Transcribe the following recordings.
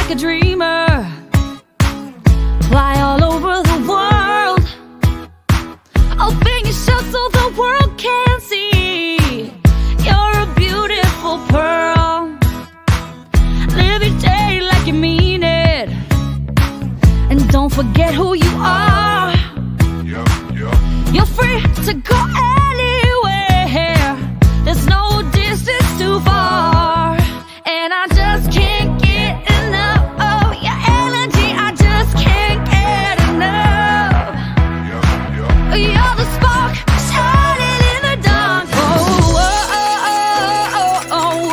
like a dreamer. Fly all over the world. Open your shut so the world can see. You're a beautiful pearl. Live your day like you mean it. And don't forget who you are. You're free to go anywhere. There's no distance too far. And I just can't get enough of your energy. I just can't get enough. You're the spark shining in the dark. Oh, oh, oh, oh, oh,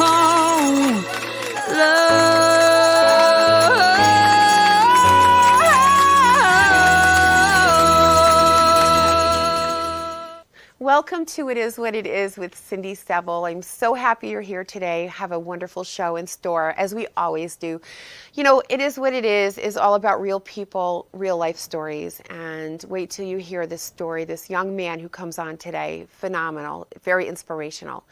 oh, love. Welcome to It Is What It Is with Cindy Seville. I'm so happy you're here today. Have a wonderful show in store, as we always do. You know, It Is What It is all about real people, real life stories. And wait till you hear this story, this young man who comes on today. Phenomenal, very inspirational.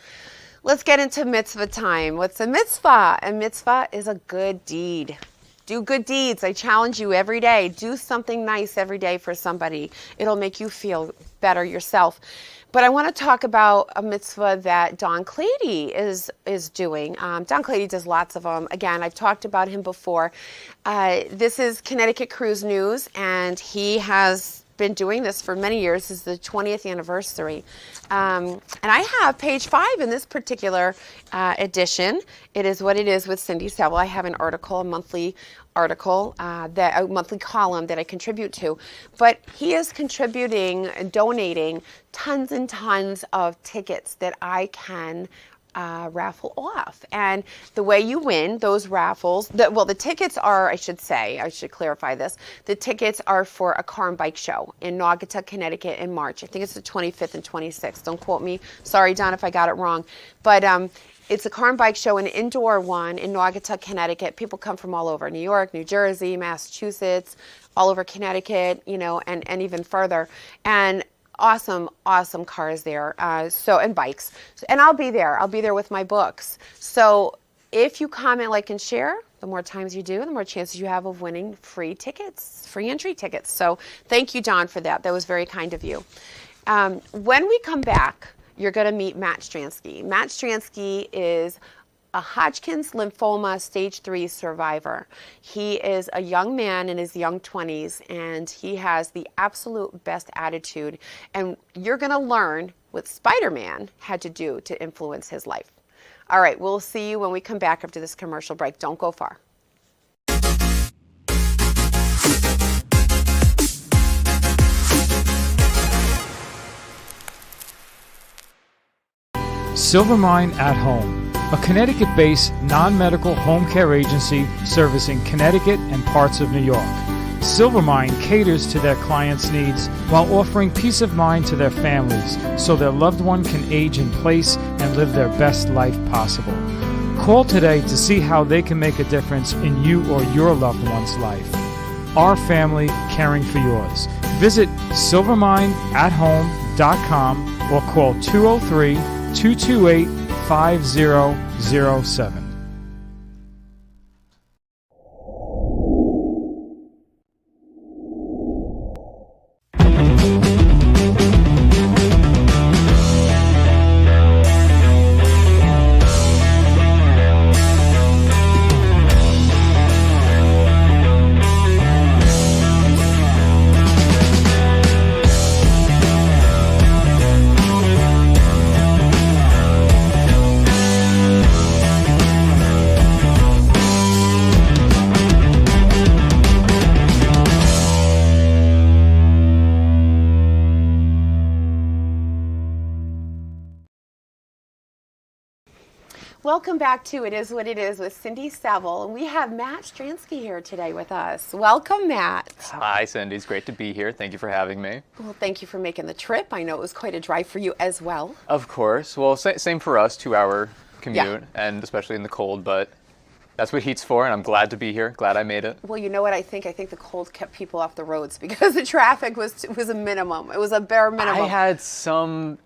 Let's get into mitzvah time. What's a mitzvah? A mitzvah is a good deed. Do good deeds. I challenge you every day. Do something nice every day for somebody. It'll make you feel better yourself. But I want to talk about a mitzvah that Don Clady is doing. Don Clady does lots of them. Again, I've talked about him before. This is Connecticut Cruise News, and he has been doing this for many years. This is the 20th anniversary. And I have page 5 in this particular edition. It Is What It Is with Cindy Seville. I have an article, a monthly article, a monthly column that I contribute to. But he is contributing and donating tons and tons of tickets that I can raffle off. And the way you win those raffles, the tickets are, I should clarify this, the tickets are for a car and bike show in Naugatuck, Connecticut in March. I think it's the 25th and 26th. Don't quote me. Sorry, Don, if I got it wrong. But it's a car and bike show, an indoor one in Naugatuck, Connecticut. People come from all over, New York, New Jersey, Massachusetts, all over Connecticut, you know, and even further. And awesome cars there, and bikes. And I'll be there. I'll be there with my books. So if you comment, like, and share, the more times you do, the more chances you have of winning free tickets, free entry tickets. So thank you, Don, for that. That was very kind of you. When we come back, you're going to meet Matt Stransky. Matt Stransky is a Hodgkin's lymphoma stage 3 survivor. He is a young man in his young 20s, and he has the absolute best attitude. And you're going to learn what Spider-Man had to do to influence his life. All right, we'll see you when we come back after this commercial break. Don't go far. Silvermine at Home, a Connecticut-based non-medical home care agency servicing Connecticut and parts of New York. Silvermine caters to their clients' needs while offering peace of mind to their families so their loved one can age in place and live their best life possible. Call today to see how they can make a difference in you or your loved one's life. Our family caring for yours. Visit silvermineathome.com or call 203-228-5007. Welcome back to It Is What It Is with Cindy Seville, and we have Matt Stransky here today with us. Welcome, Matt. Hi, Cindy. It's great to be here. Thank you for having me. Well, thank you for making the trip. I know it was quite a drive for you as well. Of course. Well, same for us, 2-hour commute, and especially in the cold, but That's what heat's for, and I'm glad to be here. Glad I made it. Well, you know what I think? I think the cold kept people off the roads because the traffic was a minimum. It was a bare minimum. I had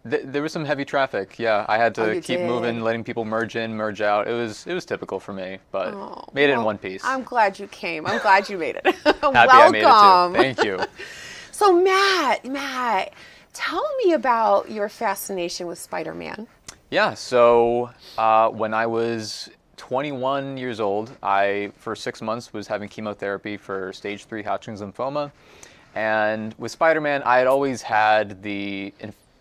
there was some heavy traffic. Yeah, I had to you keep did. moving, letting people merge in, merge out. It was typical for me, but made it in Well, one piece. I'm glad you came. I'm glad you made it. Happy Welcome. I made it too. Thank you. So Matt, tell me about your fascination with Spider-Man. Yeah, so when I was 21 years old, I, for 6 months, was having chemotherapy for stage 3 Hodgkin's lymphoma. And with Spider-Man, I had always had the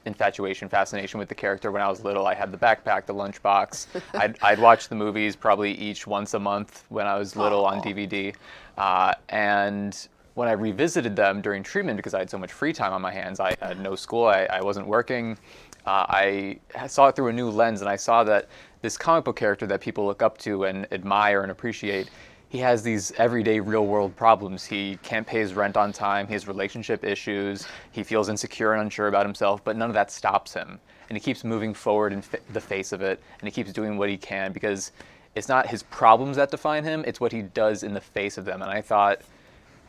infatuation, fascination with the character when I was little. I had the backpack, the lunchbox. I'd watch the movies probably each once a month when I was little on DVD. And when I revisited them during treatment, because I had so much free time on my hands, I had no school, I wasn't working, I saw it through a new lens, and I saw that this comic book character that people look up to and admire and appreciate, he has these everyday real-world problems. He can't pay his rent on time, he has relationship issues, he feels insecure and unsure about himself, but none of that stops him. And he keeps moving forward in the face of it, and he keeps doing what he can, because it's not his problems that define him, it's what he does in the face of them. And I thought,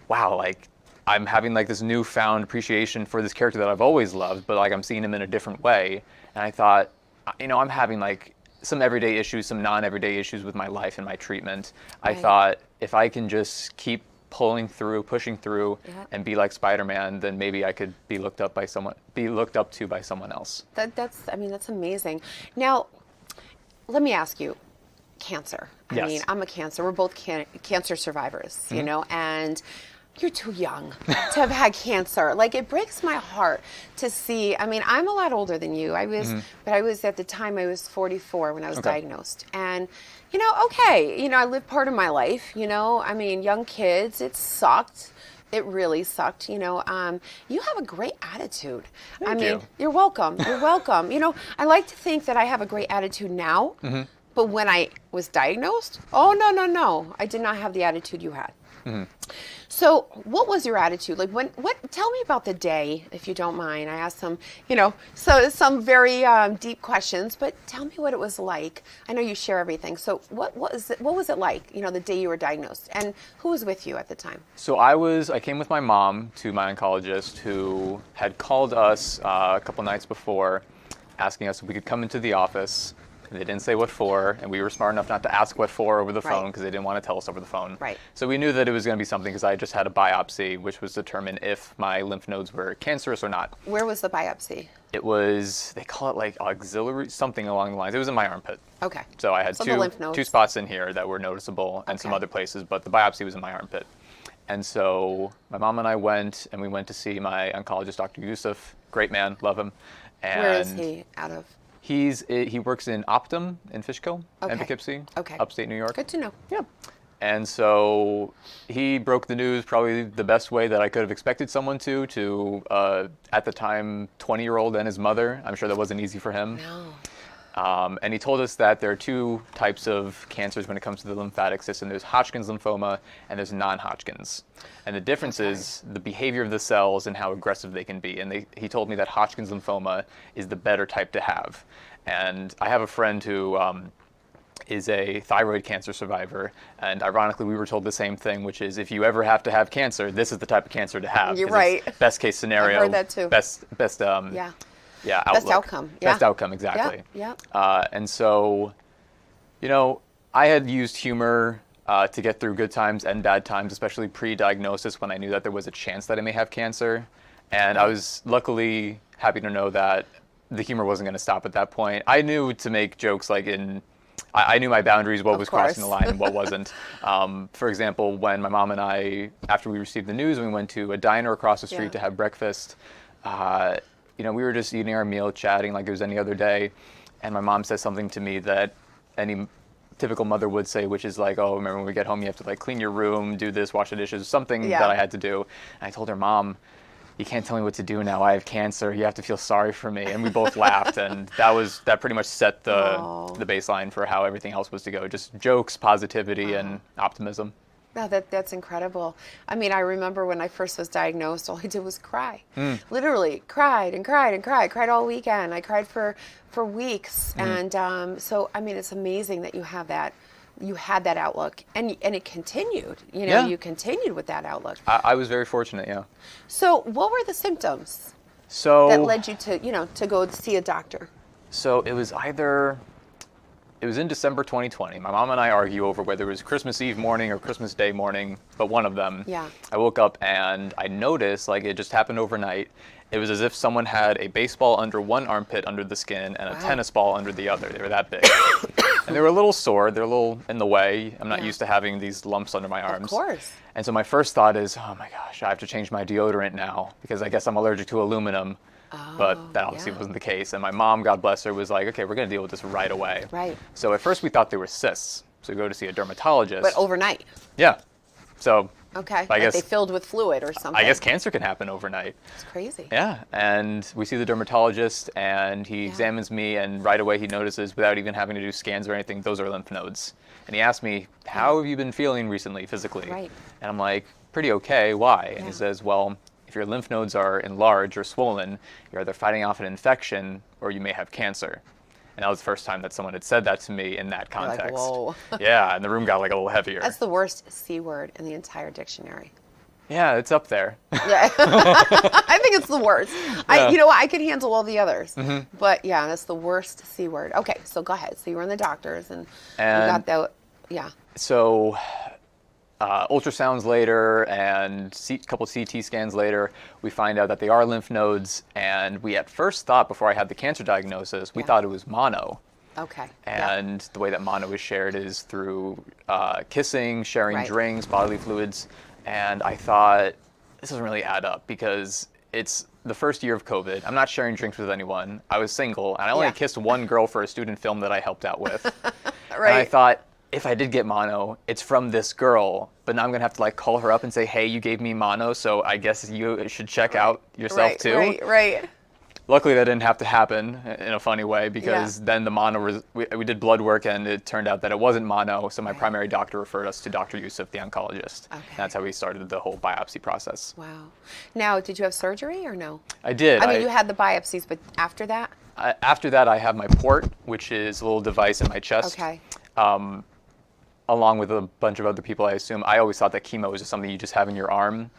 wow, like, I'm having like this newfound appreciation for this character that I've always loved, but like I'm seeing him in a different way. And I thought, I'm having like some everyday issues, some non-everyday issues with my life and my treatment. Right. I thought if I can just keep pulling through, pushing through, and be like Spider-Man, then maybe I could be looked up to by someone else. That's amazing. Now, let me ask you, cancer. Yes. I mean, I'm a cancer. We're both cancer survivors, you know, and you're too young to have had cancer. Like, it breaks my heart to see. I mean, I'm a lot older than you. But I was at the time I was 44 when I was diagnosed. And, I lived part of my life, I mean, young kids, it sucked. It really sucked, You have a great attitude. Thank you. You're welcome. You're welcome. I like to think that I have a great attitude now. But when I was diagnosed, oh, no. I did not have the attitude you had. So what was your attitude? Like, tell me about the day, if you don't mind. I asked some very deep questions, but tell me what it was like. I know you share everything. So what was it like, the day you were diagnosed? And who was with you at the time? So I came with my mom to my oncologist, who had called us a couple nights before asking us if we could come into the office. They didn't say what for, and we were smart enough not to ask what for over the phone because they didn't want to tell us over the phone. Right. So we knew that it was going to be something because I just had a biopsy, which was to determine if my lymph nodes were cancerous or not. Where was the biopsy? It was, they call it like auxiliary, something along the lines. It was in my armpit. Okay. So I had the lymph nodes. two spots in here that were noticeable and some other places, but the biopsy was in my armpit. And so my mom and I went to see my oncologist, Dr. Yusuf. Great man, love him. And where is he out of? He works in Optum in Fishkill and Okay. Poughkeepsie, Okay. upstate New York. Good to know. Yeah. And so he broke the news probably the best way that I could have expected someone to at the time, 20-year-old and his mother. I'm sure that wasn't easy for him. No. And he told us that there are two types of cancers when it comes to the lymphatic system. There's Hodgkin's lymphoma and there's non-Hodgkin's. And the difference is the behavior of the cells and how aggressive they can be. And he told me that Hodgkin's lymphoma is the better type to have. And I have a friend who is a thyroid cancer survivor. And ironically, we were told the same thing, which is if you ever have to have cancer, this is the type of cancer to have. You're 'Cause right. it's best case scenario. I've heard that too. Best Yeah. outlook. Best outcome. Yeah. Best outcome, exactly. Yeah. And so, I had used humor to get through good times and bad times, especially pre-diagnosis when I knew that there was a chance that I may have cancer. And I was luckily happy to know that the humor wasn't going to stop at that point. I knew to make jokes I knew my boundaries, what was crossing the line and what wasn't. For example, when my mom and I, after we received the news, we went to a diner across the street to have breakfast. We were just eating our meal, chatting like it was any other day. And my mom says something to me that any typical mother would say, which is like, oh, remember when we get home, you have to clean your room, do this, wash the dishes, something that I had to do. And I told her, Mom, you can't tell me what to do now. I have cancer. You have to feel sorry for me. And we both laughed. And that pretty much set the baseline for how everything else was to go. Just jokes, positivity, and optimism. No, that's incredible. I mean, I remember when I first was diagnosed, all I did was cry. Literally cried and cried and cried. I cried all weekend. I cried for weeks. And so, I mean, it's amazing that you have that you had that outlook, and it continued. You know, Yeah. you continued with that outlook. I was very fortunate, yeah. So, what were the symptoms So that led you to, to go see a doctor? So it was in December 2020. My mom and I argue over whether it was Christmas Eve morning or Christmas Day morning, but one of them. Yeah. I woke up and I noticed, like, it just happened overnight. It was as if someone had a baseball under one armpit under the skin and a tennis ball under the other. They were that big. And they were a little sore. They're a little in the way. I'm not used to having these lumps under my arms. Of course. And so my first thought is, oh my gosh, I have to change my deodorant now because I guess I'm allergic to aluminum. But that obviously wasn't the case. And my mom, God bless her, was like, okay, we're going to deal with this right away. Right. So at first we thought they were cysts. So we go to see a dermatologist. But overnight. Yeah. So Okay. I guess they filled with fluid or something. I guess cancer can happen overnight. It's crazy. Yeah. And we see the dermatologist and he examines me and right away he notices without even having to do scans or anything, those are lymph nodes. And he asked me, how have you been feeling recently physically? Right. And I'm like, pretty okay. Why? And he says, well, if your lymph nodes are enlarged or swollen, you're either fighting off an infection or you may have cancer. And that was the first time that someone had said that to me in that You're like, context. whoa. Yeah, and the room got like a little heavier. That's the worst C word in the entire dictionary. Yeah, it's up there. Yeah. I think it's the worst. Yeah. You know what? I can handle all the others. But yeah, that's the worst C word. Okay, so go ahead. So you were in the doctors and you got that. Yeah. So ultrasounds later and a couple CT scans later, we find out that they are lymph nodes. And we at first thought, before I had the cancer diagnosis, we thought it was mono. Okay. And the way that mono is shared is through kissing, sharing drinks, bodily fluids. And I thought, this doesn't really add up because it's the first year of COVID. I'm not sharing drinks with anyone. I was single, and I only kissed one girl for a student film that I helped out with. And I thought, if I did get mono, it's from this girl. But now I'm going to have to like call her up and say, hey, you gave me mono, so I guess you should check out yourself too. Right. Luckily, that didn't have to happen in a funny way because then the mono, we did blood work and it turned out that it wasn't mono. So my primary doctor referred us to Dr. Yusuf, the oncologist. Okay. That's how we started the whole biopsy process. Wow. Now, did you have surgery or no? I did. I mean, you had the biopsies, but after that? After that, I have my port, which is a little device in my chest. Okay. Along with a bunch of other people, I assume. I always thought that chemo was just something you just have in your arm.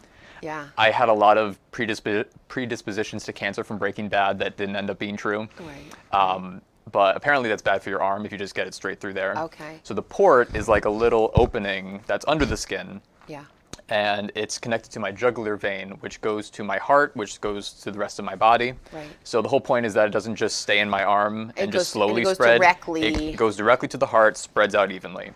Yeah. I had a lot of predispositions to cancer from Breaking Bad that didn't end up being true. Right. But apparently that's bad for your arm if you just get it straight through there. Okay. So the port is like a little opening that's under the skin. Yeah. And it's connected to my jugular vein, which goes to my heart, which goes to the rest of my body. Right. So the whole point is that it doesn't just stay in my arm and just slowly spread. Directly. It goes directly to the heart, spreads out evenly.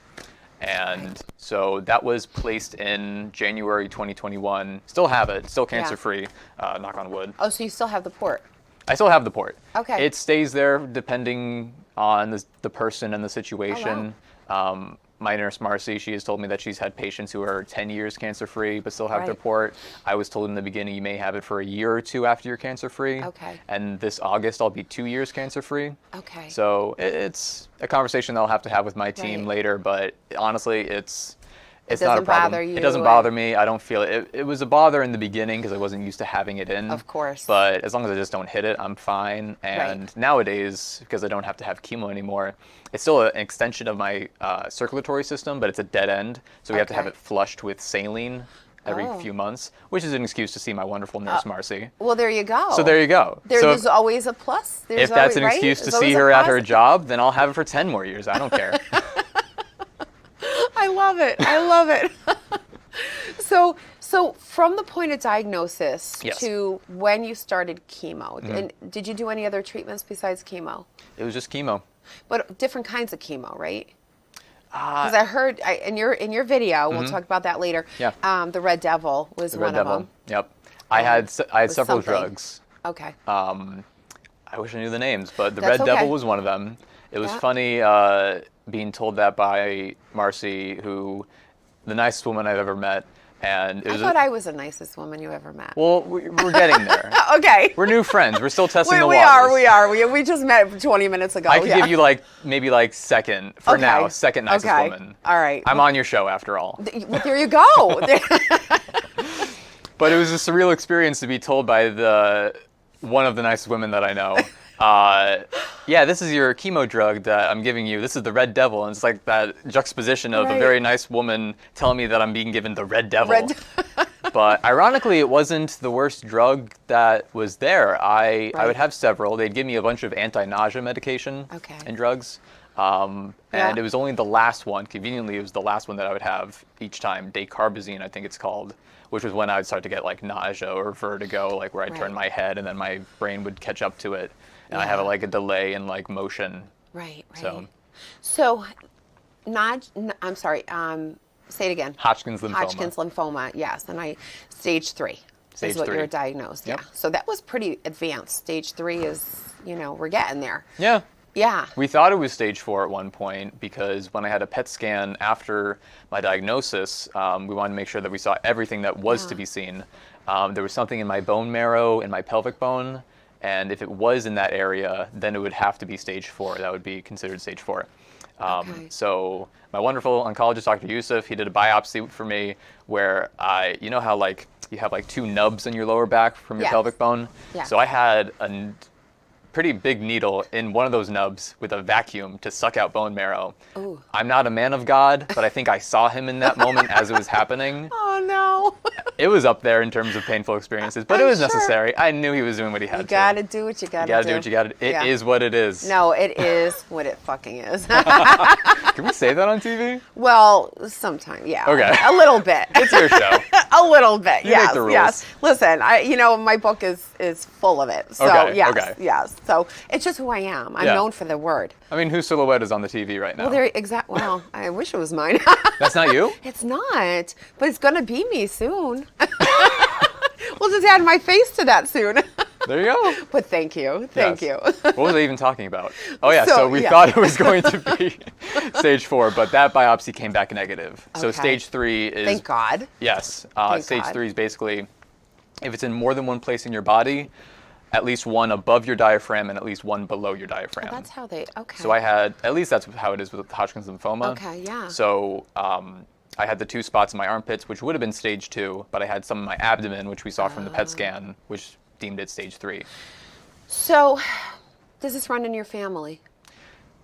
And so that was placed in January 2021. Still have it, still cancer-free, knock on wood. Oh, so you still have the port? I still have the port. Okay. It stays there depending on the person and the situation. Oh, wow. My nurse, Marcy, she has told me that she's had patients who are 10 years cancer-free but still have their port. I was told in the beginning you may have it for a year or two after you're cancer-free. Okay. And this August I'll be 2 years cancer-free. Okay. So it's a conversation that I'll have to have with my team later, but honestly, it's not a problem. Bother you, it doesn't bother me. I don't feel it. It was a bother in the beginning because I wasn't used to having it in. Of course. But as long as I just don't hit it, I'm fine. And nowadays, because I don't have to have chemo anymore, it's still an extension of my circulatory system, but it's a dead end. So we have to have it flushed with saline every few months, which is an excuse to see my wonderful nurse, Marcy. Well, there you go. So there you go. There's always a plus. If that's an excuse to see her at her job, then I'll have it for 10 more years. I don't care. I love it. I love it. So from the point of diagnosis to when you started chemo, and did you do any other treatments besides chemo? It was just chemo. But different kinds of chemo, right? Because I heard in your video, we'll talk about that later. Yeah. The Red Devil was one of them. Yep. I had several drugs. Okay. I wish I knew the names, but the Red Devil was one of them. It was funny being told that by Marcy, who, the nicest woman I've ever met. And I thought I was the nicest woman you ever met. Well, we're getting there. Okay. We're new friends. We're still testing the waters. We are. We just met 20 minutes ago. I could give you maybe second, for now, second nicest woman. All right. I'm on your show after all. Well, there you go. But it was a surreal experience to be told by one of the nicest women that I know yeah, this is your chemo drug that I'm giving you. This is the Red Devil. And it's like that juxtaposition of a very nice woman telling me that I'm being given the Red Devil. But ironically, it wasn't the worst drug that was there. I would have several. They'd give me a bunch of anti-nausea medication and drugs. And it was only the last one, conveniently, it was the last one that I would have each time, dacarbazine, I think it's called, which was when I would start to get like nausea or vertigo, like where I'd turn my head and then my brain would catch up to it. And I have like a delay in like motion. Right. So I'm sorry, say it again. Hodgkin's lymphoma. Hodgkin's lymphoma, yes. And stage 3 is what you're diagnosed. Yeah. So that was pretty advanced. Stage 3 is, we're getting there. Yeah. Yeah. We thought it was stage 4 at one point because when I had a PET scan after my diagnosis, we wanted to make sure that we saw everything that was to be seen. There was something in my bone marrow, in my pelvic bone, and if it was in that area, then it would have to be stage 4. That would be considered stage 4. So my wonderful oncologist, Dr. Yusuf, he did a biopsy for me where you know how like you have like 2 nubs in your lower back from your pelvic bone? Yeah. So I had a pretty big needle in one of those nubs with a vacuum to suck out bone marrow. Ooh. I'm not a man of God, but I think I saw him in that moment as it was happening. Oh no. It was up there in terms of painful experiences, but it was necessary. I knew he was doing what he had to. You gotta do what you gotta do. You gotta do what you gotta do. It is what it is. No, it is what it fucking is. Can we say that on TV? Well, sometime, yeah. Okay. A little bit. It's your show. A little bit, You make the rules. Yes. Listen, my book is full of it. So yes. So it's just who I am. I'm known for the word. I mean, whose silhouette is on the TV right now? Well, I wish it was mine. That's not you? It's not, but it's gonna be me soon. We'll just add my face to that soon. There you go. But thank you. Thank you. What was I even talking about? Oh, yeah. So we thought it was going to be stage 4, but that biopsy came back negative. So stage 3 is... Thank God. Yes. Stage 3 is basically if it's in more than one place in your body, at least one above your diaphragm and at least one below your diaphragm. Oh, that's how they... Okay. So I had... At least that's how it is with Hodgkin's lymphoma. Okay, yeah. So... I had the 2 spots in my armpits, which would have been stage 2, but I had some in my abdomen, which we saw from the PET scan, which deemed it stage 3. So, does this run in your family?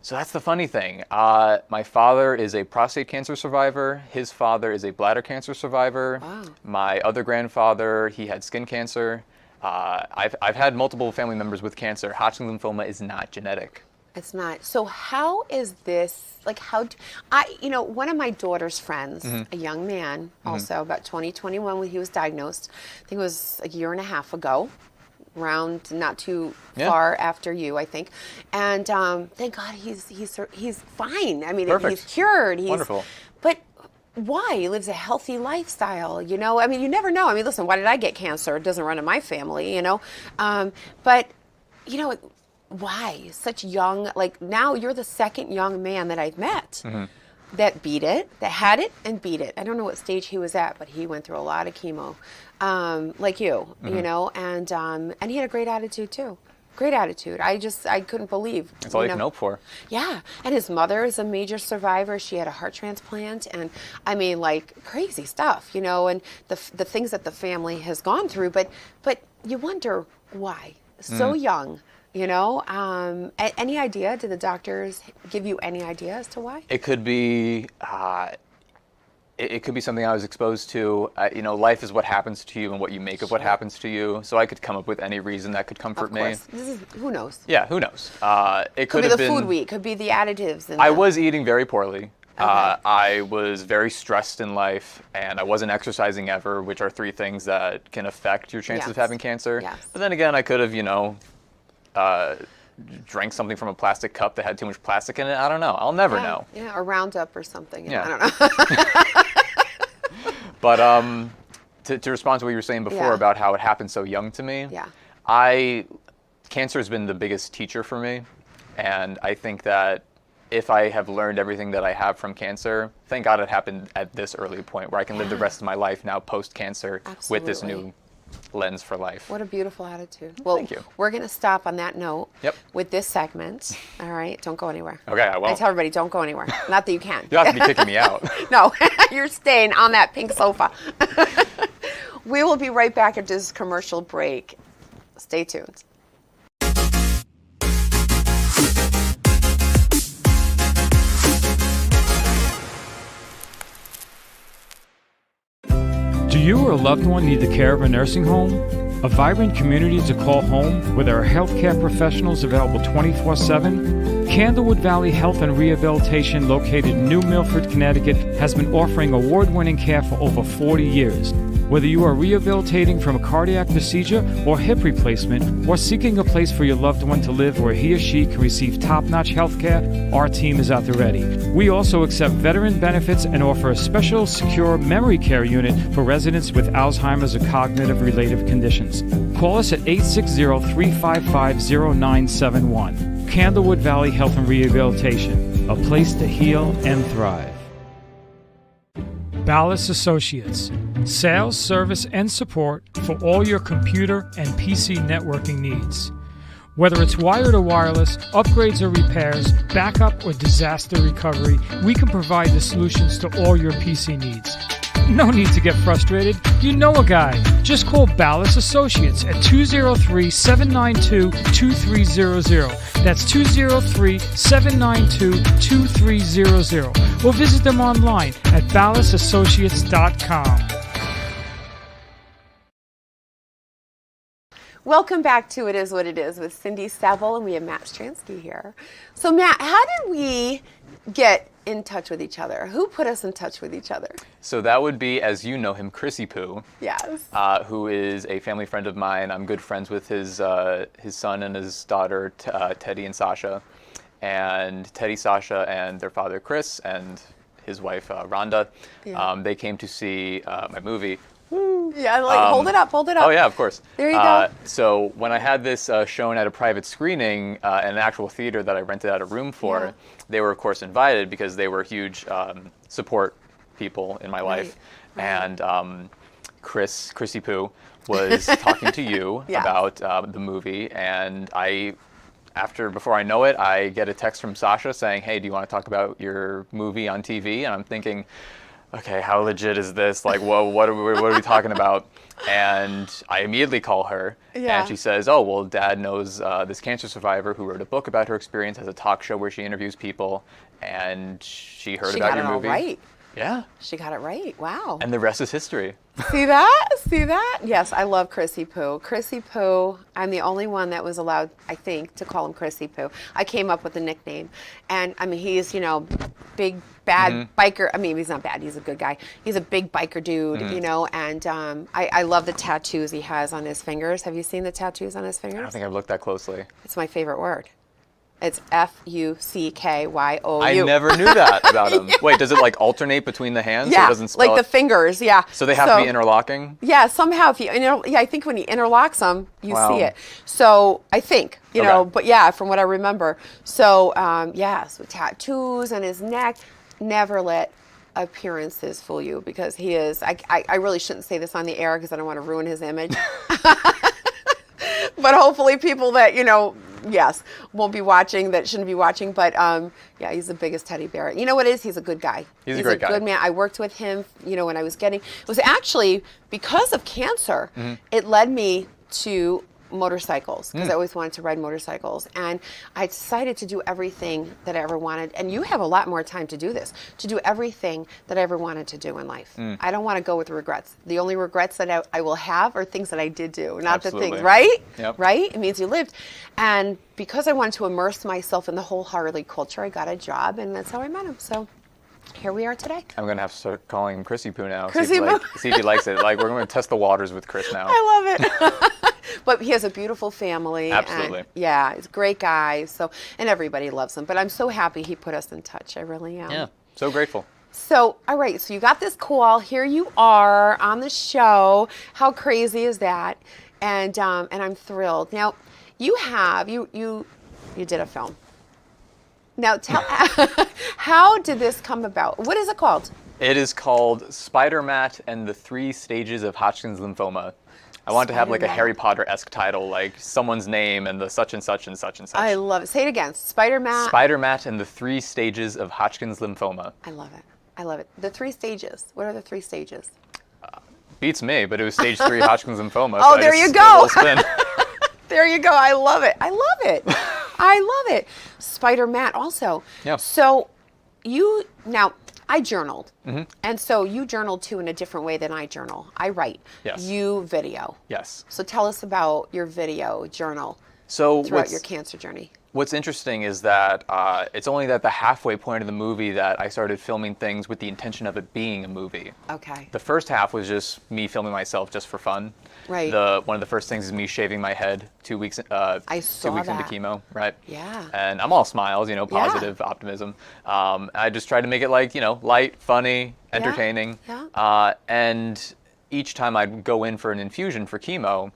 So that's the funny thing. My father is a prostate cancer survivor. His father is a bladder cancer survivor. Wow. My other grandfather, he had skin cancer. I've had multiple family members with cancer. Hodgkin's lymphoma is not genetic. It's not. So how is this, like one of my daughter's friends, a young man, also about 2021 when he was diagnosed, I think it was a year and a half ago, around not too far after you, I think. And thank God he's fine. I mean, he's cured. Wonderful. But why? He lives a healthy lifestyle, I mean, you never know. I mean, listen, why did I get cancer? It doesn't run in my family, But, why? Such young, like now you're the second young man that I've met that beat it, that had it and beat it. I don't know what stage he was at, but he went through a lot of chemo, like you, and he had a great attitude too. Great attitude. I couldn't believe. That's all you can hope for. Yeah. And his mother is a major survivor. She had a heart transplant and I mean like crazy stuff, and the things that the family has gone through, but you wonder why. So young. Any idea? Did the doctors give you any idea as to why? It could be, it could be something I was exposed to. Life is what happens to you and what you make of what happens to you. So I could come up with any reason that could comfort me. Who knows? Yeah, who knows? It could have be the been, food we eat. Could be the additives. I was eating very poorly. I was very stressed in life, and I wasn't exercising ever, which are 3 things that can affect your chances of having cancer. Yes. But then again, I could have, drank something from a plastic cup that had too much plastic in it. I don't know. I'll never know. Yeah, a Roundup or something. Yeah. I don't know. But to respond to what you were saying before about how it happened so young to me, cancer has been the biggest teacher for me. And I think that if I have learned everything that I have from cancer, thank God it happened at this early point where I can live the rest of my life now post-cancer with this new lens for life. What a beautiful attitude. Well, thank you. We're going to stop on that note with this segment. All right? Don't go anywhere. Okay, I won't. I tell everybody, don't go anywhere. Not that you can. You'll have to be kicking me out. No, you're staying on that pink sofa. We will be right back after this commercial break. Stay tuned. you or a loved one need the care of a nursing home? A vibrant community to call home where there are healthcare professionals available 24/7? Candlewood Valley Health and Rehabilitation, located in New Milford, Connecticut, has been offering award-winning care for over 40 years. Whether you are rehabilitating from a cardiac procedure or hip replacement, or seeking a place for your loved one to live where he or she can receive top-notch health care, our team is at the ready. We also accept veteran benefits and offer a special secure memory care unit for residents with Alzheimer's or cognitive-related conditions. Call us at 860-355-0971. Candlewood Valley Health and Rehabilitation, a place to heal and thrive. Ballas Associates, sales, service, and support for all your computer and PC networking needs. Whether it's wired or wireless, upgrades or repairs, backup or disaster recovery, we can provide the solutions to all your PC needs. No need to get frustrated. You know a guy. Just call Ballas Associates at 203-792-2300. That's 203-792-2300. Or visit them online at ballasassociates.com. Welcome back to It Is What It Is with Cindy Saville, and we have Matt Stransky here. So Matt, how did we get in touch with each other? Who put us in touch with each other? So that would be, as you know him, Chrissy Poo. Yes. Who is a family friend of mine. I'm good friends with his son and his daughter, Teddy and Sasha. And Teddy, Sasha, and their father, Chris, and his wife, Rhonda, they came to see my movie. Yeah, hold it up, hold it up. Oh yeah, of course. There you go. So when I had this shown at a private screening in an actual theater that I rented out a room for, they were of course invited because they were huge support people in my life. Right. And Chrissy Poo was talking to you about the movie, and before I know it, I get a text from Sasha saying, "Hey, do you want to talk about your movie on TV?" And I'm thinking, okay, how legit is this? Like, whoa, what are we talking about? And I immediately call her, and she says, "Oh, well, Dad knows this cancer survivor who wrote a book about her experience, has a talk show where she interviews people, and she heard about your movie." She got it all right. Yeah. She got it right. Wow. And the rest is history. See that? See that? Yes, I love Chrissy Poo. Chrissy Poo, I'm the only one that was allowed, I think, to call him Chrissy Poo. I came up with the nickname. And, I mean, he's, big, bad biker. I mean, he's not bad. He's a good guy. He's a big biker dude, and I love the tattoos he has on his fingers. Have you seen the tattoos on his fingers? I don't think I've looked that closely. It's my favorite word. It's Fuckyou. I never knew that about him. Wait, does it like alternate between the hands? Yeah, so it doesn't spell like the fingers, yeah. So they have to be interlocking? Yeah, somehow if I think when he interlocks them, you see it. So I think, but yeah, from what I remember. So so tattoos on his neck, never let appearances fool you, because he is, I really shouldn't say this on the air because I don't want to ruin his image. But hopefully people that, won't be watching, that shouldn't be watching. But he's the biggest teddy bear. You know what it is? He's a good guy. He's a great guy. Good man. I worked with him, when I was it was actually because of cancer, it led me to motorcycles, because I always wanted to ride motorcycles, and I decided to do everything that I ever wanted. And you have a lot more time to do this, to do everything that I ever wanted to do in life. I don't want to go with regrets. The only regrets that I will have are things that I did do, not the things, right? Yep. Right? It means you lived. And because I wanted to immerse myself in the whole Harley culture, I got a job, and that's how I met him. So here we are today. I'm going to have to start calling him Chrissy Poo now. Chrissy Poo. See if he likes it. Like, we're going to test the waters with Chris now. I love it. But he has a beautiful family. Absolutely. And, he's a great guy. So, and everybody loves him. But I'm so happy he put us in touch. I really am. Yeah, so grateful. So, all right. So you got this call. Here you are on the show. How crazy is that? And I'm thrilled. Now, you did a film. Now, tell how did this come about? What is it called? It is called Spider-Matt and the 3 Stages of Hodgkin's Lymphoma. I want to have like a Harry Potter-esque title, like someone's name and the such and such and such and such. I love it. Say it again. Spider-Matt. Spider-Matt and the 3 Stages of Hodgkin's Lymphoma. I love it. I love it. The 3 stages. What are the 3 stages? Beats me, but it was stage 3 Hodgkin's lymphoma. Oh, so there you go. There you go. I love it. I love it. I love it. Spider-Matt also. Yeah. So I journaled. And so you journal too in a different way than I journal. I write. Yes. You video. Yes. So tell us about your video journal So throughout your cancer journey. What's interesting is that it's only at the halfway point of the movie that I started filming things with the intention of it being a movie. Okay. The first half was just me filming myself just for fun. Right. One of the first things is me shaving my head 2 weeks. I 2 saw weeks into that. chemo, right? Yeah. And I'm all smiles, positive optimism. I just tried to make it like light, funny, entertaining. Yeah. And each time I'd go in for an infusion for chemo.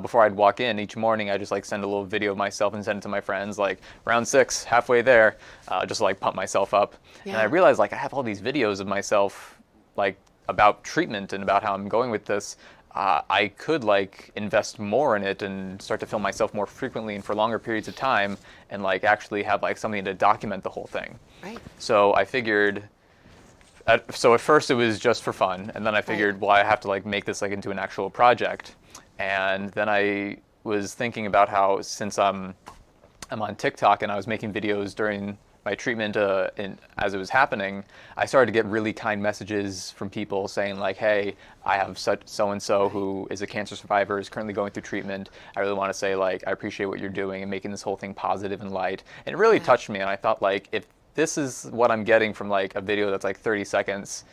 Before I'd walk in each morning, I just like send a little video of myself and send it to my friends, like round 6, halfway there, just like pump myself up. Yeah. And I realized like I have all these videos of myself, like about treatment and about how I'm going with this. I could like invest more in it and start to film myself more frequently and for longer periods of time, and like actually have like something to document the whole thing. Right. So I figured. So at first it was just for fun, and then I figured, well, I have to like make this like into an actual project. And then I was thinking about how since I'm on TikTok and I was making videos during my treatment as it was happening, I started to get really kind messages from people saying like, hey, I have such so-and-so who is a cancer survivor, is currently going through treatment. I really want to say like, I appreciate what you're doing and making this whole thing positive and light. And it really touched me. And I thought like, if this is what I'm getting from like a video that's like 30 seconds,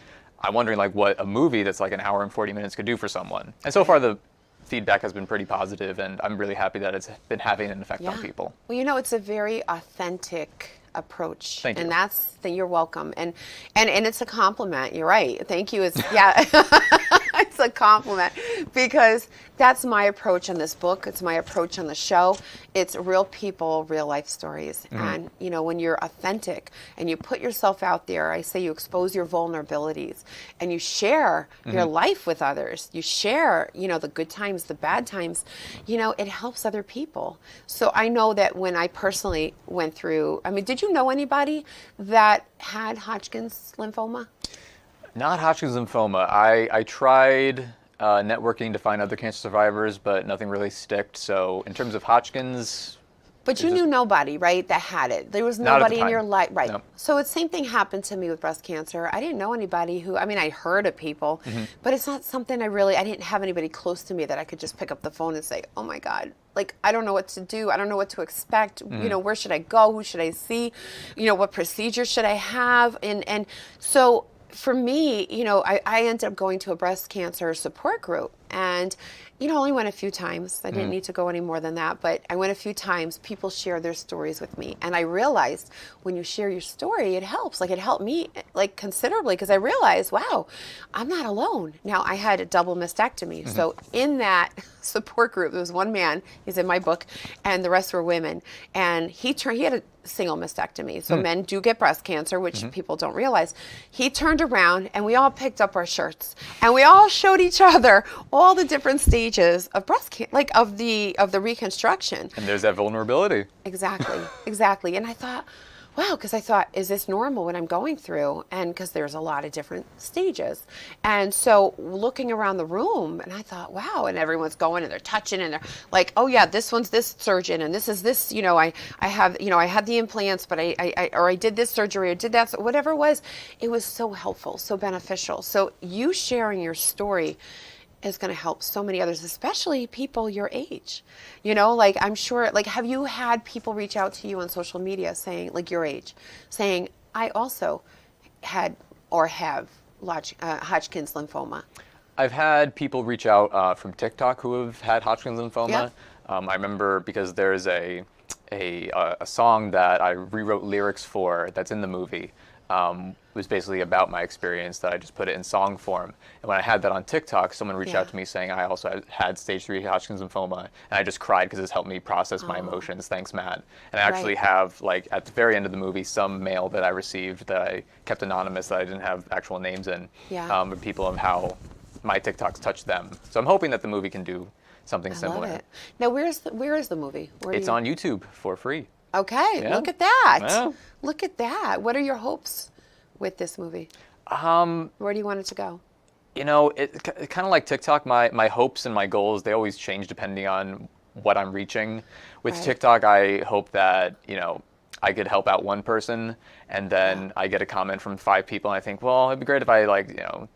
I'm wondering like what a movie that's like an hour and 40 minutes could do for someone. And so far the feedback has been pretty positive, and I'm really happy that it's been having an effect on people. Well, it's a very authentic approach. Thank you. And you're welcome. And it's a compliment. You're right. Thank you. It's a compliment, because that's my approach on this book. It's my approach on the show. It's real people, real life stories. And, when you're authentic and you put yourself out there, I say you expose your vulnerabilities and you share your life with others. You share, the good times, the bad times, it helps other people. So I know that when I personally went through, did you know anybody that had Hodgkin's lymphoma? Not Hodgkin's lymphoma. I tried networking to find other cancer survivors, but nothing really sticked. So in terms of Hodgkin's... But you knew nobody, right, that had it. There was Not at the nobody in time. your life. Right. No. So the same thing happened to me with breast cancer. I didn't know anybody who, I heard of people, but it's not something I didn't have anybody close to me that I could just pick up the phone and say, oh my God, like, I don't know what to do. I don't know what to expect. Where should I go? Who should I see? What procedure should I have? And so for me, I ended up going to a breast cancer support group, and only went a few times. I didn't need to go any more than that, but I went a few times. People share their stories with me, and I realized when you share your story, it helps. Like, it helped me like considerably, because I realized, wow, I'm not alone. Now, I had a double mastectomy, so in that support group, there was one man. He's in my book, and the rest were women. And he had a single mastectomy. So men do get breast cancer, which people don't realize. He turned around and we all picked up our shirts and we all showed each other all the different stages of breast cancer, like of the reconstruction. And there's that vulnerability. Exactly. And I thought, wow, because I thought, is this normal what I'm going through? And because there's a lot of different stages. And so looking around the room, and I thought, wow, and everyone's going and they're touching and they're like, oh yeah, this one's this surgeon and this is this, I have, I had the implants, but I did this surgery or did that, so whatever it was so helpful, so beneficial. So you sharing your story is going to help so many others, especially people your age. Like, I'm sure, like, have you had people reach out to you on social media saying, like, your age, saying, I also had or have Hodgkin's lymphoma? I've had people reach out from TikTok who have had Hodgkin's lymphoma. Yeah. I remember because there's a song that I rewrote lyrics for that's in the movie. It was basically about my experience that I just put it in song form. And when I had that on TikTok, someone reached out to me saying I also had stage 3 Hodgkin's lymphoma. And I just cried because it's helped me process my emotions. Thanks, Matt. And I actually have, like, at the very end of the movie, some mail that I received that I kept anonymous that I didn't have actual names in. With people of how my TikToks touched them. So I'm hoping that the movie can do something similar. Love it. Now, where is the movie? It's on YouTube for free. Okay, Yeah. Look at that. Yeah. Look at that. What are your hopes with this movie? Where do you want it to go? It's kind of like TikTok. My hopes and my goals, they always change depending on what I'm reaching. With TikTok, I hope that, I could help out one person, and then I get a comment from 5 people, and I think, well, it'd be great if I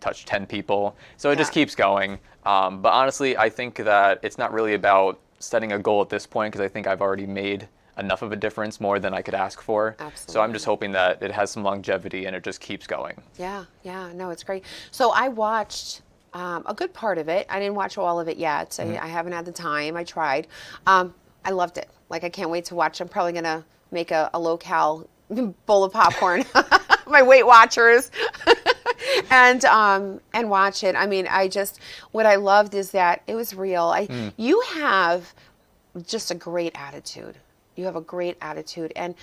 touch 10 people. So it just keeps going. But honestly, I think that it's not really about setting a goal at this point, because I think I've already made enough of a difference, more than I could ask for. Absolutely. So I'm just hoping that it has some longevity and it just keeps going. Yeah, no, it's great. So I watched a good part of it. I didn't watch all of it yet. I haven't had the time. I tried. I loved it. Like, I can't wait to watch. I'm probably gonna make a low-cal bowl of popcorn, my Weight Watchers, and watch it. I mean, what I loved is that it was real. You have just a great attitude. You have a great attitude. And,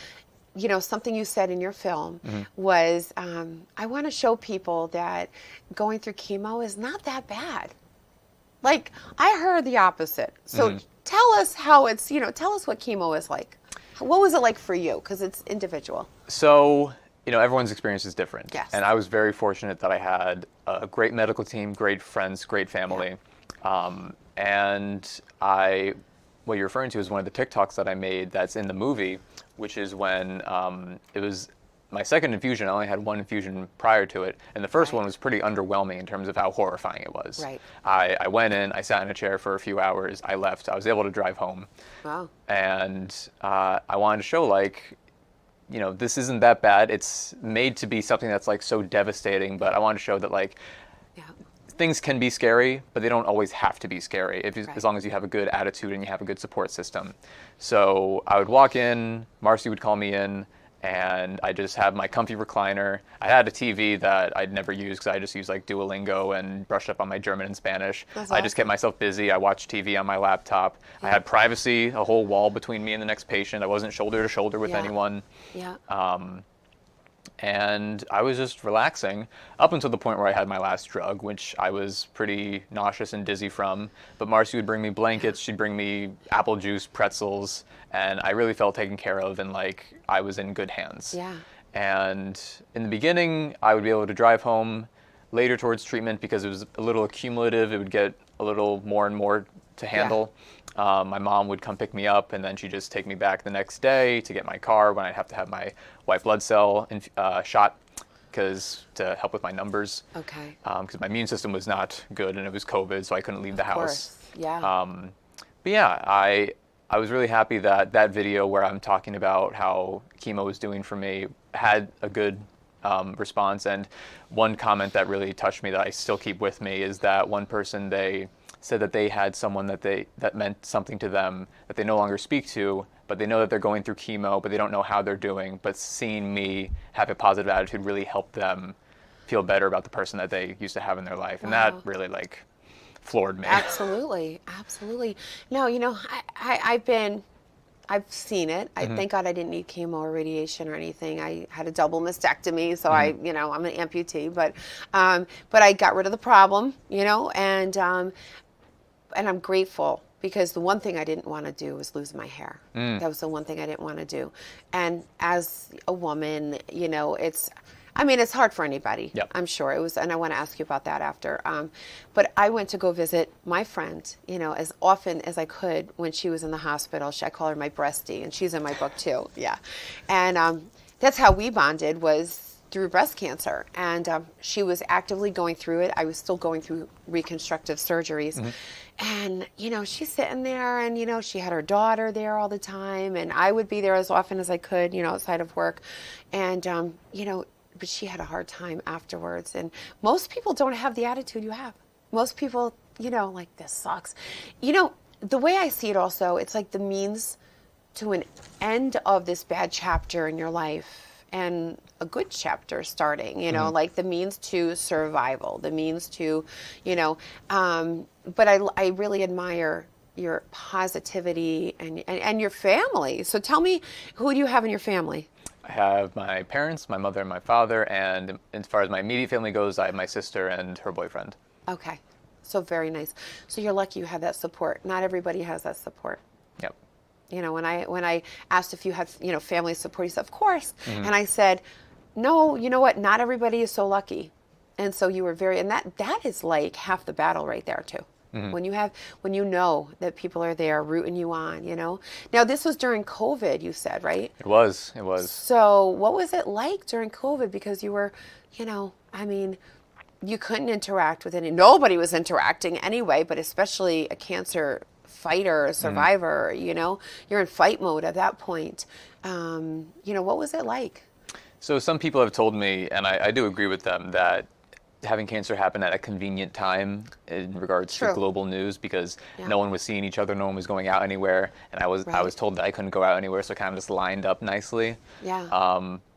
something you said in your film was, I want to show people that going through chemo is not that bad. Like, I heard the opposite. So tell us how tell us what chemo is like. What was it like for you? Because it's individual. So, everyone's experience is different. Yes. And I was very fortunate that I had a great medical team, great friends, great family. What you're referring to is one of the TikToks that I made that's in the movie, which is when it was my second infusion. I only had one infusion prior to it, and the first one was pretty underwhelming in terms of how horrifying it was. Right. I went in, I sat in a chair for a few hours, I left, I was able to drive home. Wow. And I wanted to show, this isn't that bad. It's made to be something that's so devastating, but I wanted to show that things can be scary, but they don't always have to be scary as long as you have a good attitude and you have a good support system. So I would walk in, Marcy would call me in, and I just have my comfy recliner. I had a TV that I'd never used because I just used Duolingo and brushed up on my German and Spanish. I just kept myself busy. I watched TV on my laptop. I had privacy, a whole wall between me and the next patient. I wasn't shoulder to shoulder with anyone. Yeah. And I was just relaxing up until the point where I had my last drug, which I was pretty nauseous and dizzy from. But Marcy would bring me blankets, she'd bring me apple juice, pretzels, and I really felt taken care of and I was in good hands. Yeah. And in the beginning, I would be able to drive home later towards treatment because it was a little accumulative. It would get a little more and more to handle. My mom would come pick me up, and then she'd just take me back the next day to get my car when I'd have to have my white blood cell shot to help with my numbers. Okay. Because my immune system was not good, and it was COVID, so I couldn't leave the house. Of course. Yeah. But yeah, I was really happy that video where I'm talking about how chemo was doing for me had a good response. And one comment that really touched me that I still keep with me is that one person, they said that they had someone that meant something to them that they no longer speak to, but they know that they're going through chemo, but they don't know how they're doing. But seeing me have a positive attitude really helped them feel better about the person that they used to have in their life. And that really floored me. Absolutely. No, I've seen it. Thank God I didn't need chemo or radiation or anything. I had a double mastectomy, so I'm an amputee, but I got rid of the problem, and I'm grateful because the one thing I didn't want to do was lose my hair. That was the one thing I didn't want to do. And as a woman, it's hard for anybody. Yep. I'm sure it was, and I want to ask you about that after. But I went to go visit my friend, as often as I could when she was in the hospital. I call her my breastie, and she's in my book too. Yeah, and that's how we bonded, was through breast cancer. And she was actively going through it. I was still going through reconstructive surgeries. And, she's sitting there, and, she had her daughter there all the time, and I would be there as often as I could, outside of work. And, but she had a hard time afterwards. And most people don't have the attitude you have. Most people, this sucks. The way I see it also, it's like the means to an end of this bad chapter in your life and a good chapter starting, like the means to survival, the means to, but I really admire your positivity and your family. So tell me, who do you have in your family? I have my parents, my mother and my father, and as far as my immediate family goes, I have my sister and her boyfriend. Okay, so very nice. So you're lucky you have that support. Not everybody has that support. Yep. When I asked if you had, family support, he said, of course. And I said, no, you know what? Not everybody is so lucky. And so you were and that is like half the battle right there too. When you know that people are there rooting you on, you know. Now this was during COVID, you said, right? It was. So what was it like during COVID? Because you were, you know, I mean, you couldn't interact with nobody was interacting anyway, but especially a cancer fighter, a survivor, you know, you're in fight mode at that point. You know, what was it like? So some people have told me, and I do agree with them, that having cancer happen at a convenient time in regards to global news, because no one was seeing each other, no one was going out anywhere, and I was told that I couldn't go out anywhere, so it kind of just lined up nicely.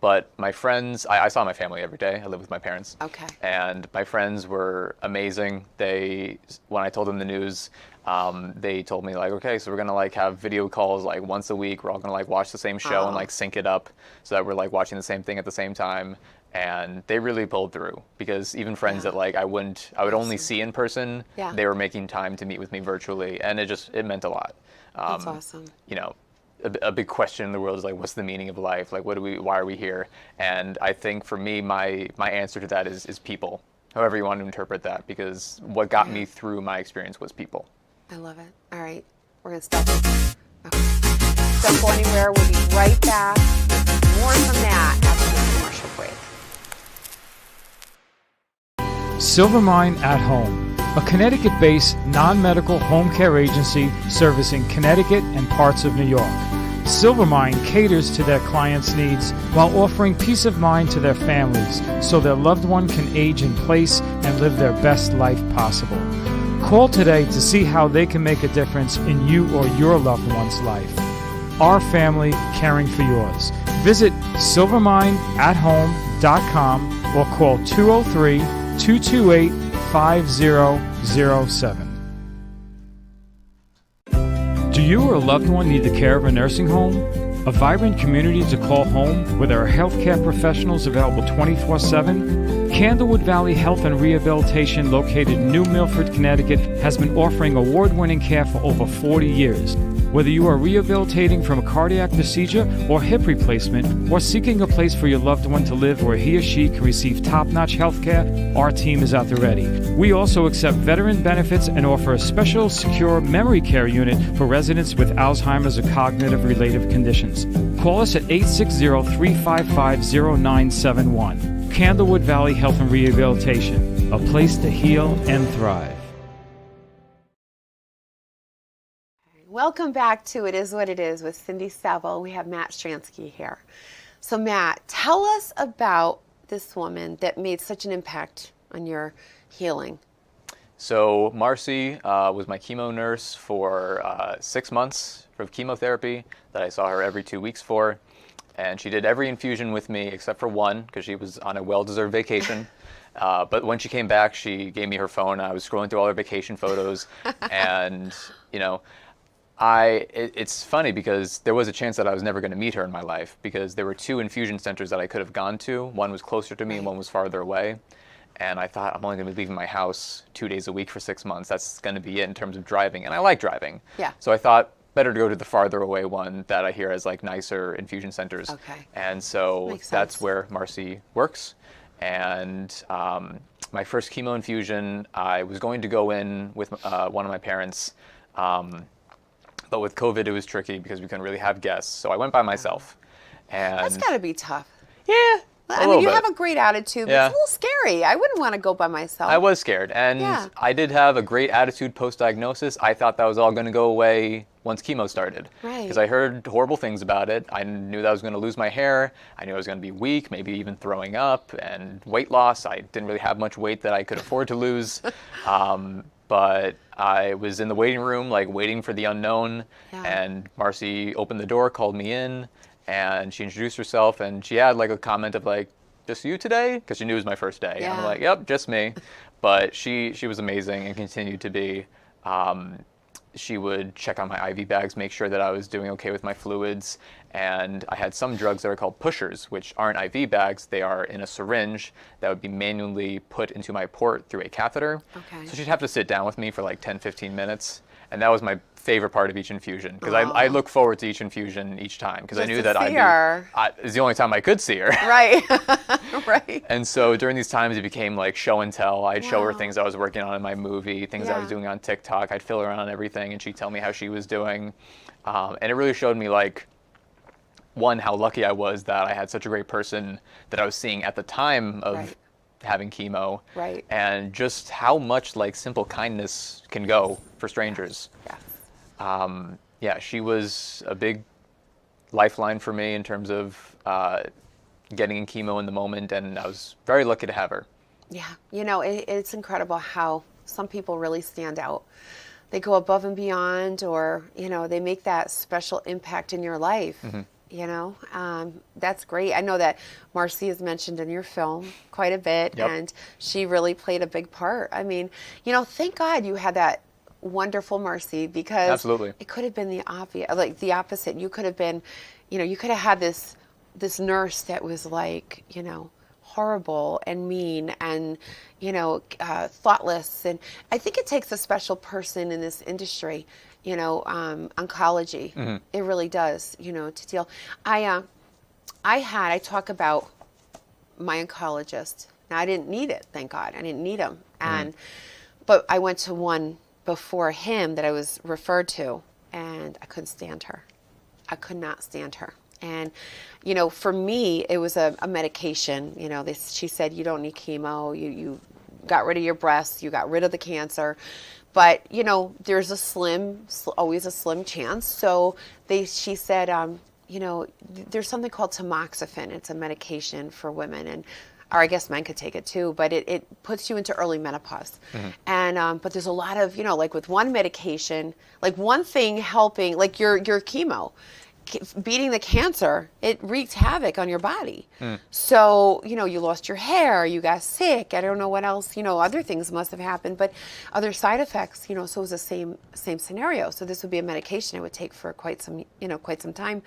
But my friends, I saw my family every day. I live with my parents. Okay. And my friends were amazing. When I told them the news, they told me like, okay, so we're gonna like have video calls like once a week. We're all gonna like watch the same show and like sync it up so that we're like watching the same thing at the same time. And they really pulled through, because even friends that like I would only see in person, they were making time to meet with me virtually, and it meant a lot. That's awesome. You know, a big question in the world is like, what's the meaning of life? Like, why are we here? And I think for me, my answer to that is people, however you want to interpret that, because what got me through my experience was people. I love it. All right, we're gonna stop it. Okay. Don't go anywhere. We'll be right back. More from that after this commercial break. Silvermine at Home, a Connecticut-based non-medical home care agency servicing Connecticut and parts of New York. Silvermine caters to their clients' needs while offering peace of mind to their families so their loved one can age in place and live their best life possible. Call today to see how they can make a difference in you or your loved one's life. Our family caring for yours. Visit silvermineathome.com or call 203-228-5007. Do you or a loved one need the care of a nursing home? A vibrant community to call home where there are healthcare professionals available 24/7? Candlewood Valley Health and Rehabilitation, located in New Milford, Connecticut, has been offering award-winning care for over 40 years. Whether you are rehabilitating from a cardiac procedure or hip replacement, or seeking a place for your loved one to live where he or she can receive top-notch health care, our team is at the ready. We also accept veteran benefits and offer a special secure memory care unit for residents with Alzheimer's or cognitive-related conditions. Call us at 860-355-0971. Candlewood Valley Health and Rehabilitation, a place to heal and thrive. Welcome back to It Is What It Is with Cindy Saville. We have Matt Stransky here. So Matt, tell us about this woman that made such an impact on your healing. So Marcy was my chemo nurse for 6 months for chemotherapy that I saw her every 2 weeks for. And she did every infusion with me except for one, because she was on a well-deserved vacation. But when she came back, she gave me her phone. I was scrolling through all her vacation photos. And, you know, it's funny because there was a chance that I was never going to meet her in my life, because there were 2 infusion centers that I could have gone to. One was closer to me and one was farther away. And I thought, I'm only going to be leaving my house 2 days a week for 6 months. That's going to be it in terms of driving. And I like driving. Yeah. So I thought, better to go to the farther away one that I hear has like nicer infusion centers. Okay. And so Makes that's sense. where Marcy works. And my first chemo infusion, I was going to go in with one of my parents. But with COVID, it was tricky because we couldn't really have guests. So I went by myself. And That's got to be tough. yeah, I mean, you have a great attitude, but Yeah. it's a little scary. I wouldn't want to go by myself. I was scared, and Yeah. I did have a great attitude post-diagnosis. I thought that was all going to go away once chemo started. Right. Because I heard horrible things about it. I knew that I was going to lose my hair. I knew I was going to be weak, maybe even throwing up, and weight loss. I didn't really have much weight that I could afford to lose. But I was in the waiting room, like waiting for the unknown, and Marcy opened the door, called me in, and she introduced herself, and she had like a comment of like, just you today? Because she knew it was my first day. Yeah. I'm like, yep, just me. But she was amazing and continued to be. She would check on my IV bags, make sure that I was doing okay with my fluids. And I had some drugs that are called pushers, which aren't IV bags. They are in a syringe that would be manually put into my port through a catheter. Okay. So she'd have to sit down with me for like 10, 15 minutes. And that was my favorite part of each infusion, because I look forward to each infusion each time, because I Just knew to that see her. it's the only time I could see her. Right. Right. And so during these times, it became like show and tell. I'd show her Wow. things I was working on in my movie, things I was Yeah. doing on TikTok. I'd fill her in on everything, and she'd tell me how she was doing. And it really showed me, like, one, how lucky I was that I had such a great person that I was seeing at the time of Right. having chemo. Right. And just how much, like, simple kindness can go for strangers. Yes. Yeah, she was a big lifeline for me in terms of getting in chemo in the moment, and I was very lucky to have her. Yeah, it's incredible how some people really stand out. They go above and beyond, or, they make that special impact in your life. That's great. I know that Marcy is mentioned in your film quite a bit, Yep. and she really played a big part. I mean, thank God you had that wonderful Marcy, because Absolutely. it could have been the obvious, like the opposite. You could have been, you could have had this nurse that was like, horrible and mean and, thoughtless. And I think it takes a special person in this industry, oncology. Mm-hmm. It really does, to deal. I talk about my oncologist. Now, I didn't need it, thank God. I didn't need him. But I went to one before him that I was referred to, and I couldn't stand her. I could not stand her. And, for me, it was a medication. She said, you don't need chemo. You got rid of your breasts. You got rid of the cancer. But, there's always a slim chance. So she said, there's something called tamoxifen. It's a medication for women, or I guess men could take it too, but it puts you into early menopause. Mm-hmm. And but there's a lot of, like with one medication, like one thing helping, like your chemo, beating the cancer, it wreaked havoc on your body. So, you lost your hair, you got sick, I don't know what else, other things must have happened, but other side effects, so it was the same scenario. So this would be a medication it would take for quite some time.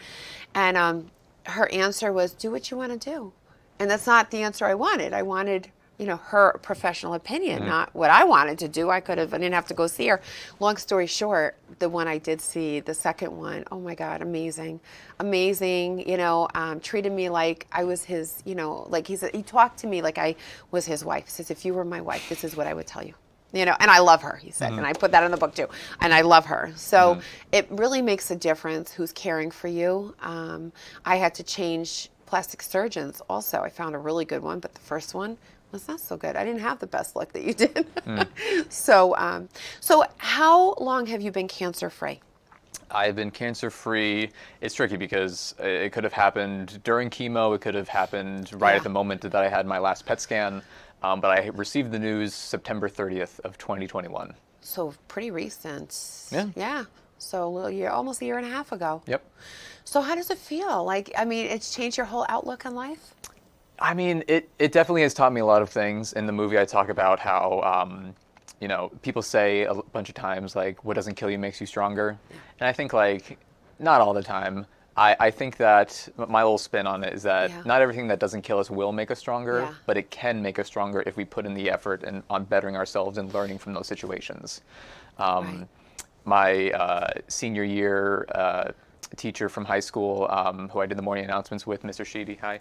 And her answer was, do what you want to do. And that's not the answer I wanted. I wanted, her professional opinion, not what I wanted to do. I didn't have to go see her. Long story short, the one I did see, the second one, oh my God, amazing. Treated me like I was his, like he talked to me like I was his wife. He says, if you were my wife, this is what I would tell you. And I love her, he said, and I put that in the book too. And I love her. So it really makes a difference who's caring for you. I had to change plastic surgeons also. I found a really good one, but the first one was not so good. I didn't have the best luck that you did. So how long have you been cancer-free? I've been cancer-free. It's tricky because it could have happened during chemo. It could have happened right at the moment that I had my last PET scan. But I received the news September 30th of 2021. So pretty recent. Yeah. Yeah. So almost a year and a half ago. Yep. So how does it feel? It's changed your whole outlook on life? I mean, it definitely has taught me a lot of things. In the movie, I talk about how, people say a bunch of times, like, what doesn't kill you makes you stronger. Yeah. And I think, like, not all the time. I think that my little spin on it is that not everything that doesn't kill us will make us stronger, but it can make us stronger if we put in the effort on bettering ourselves and learning from those situations. My senior year teacher from high school, who I did the morning announcements with, Mr. Sheedy, hi,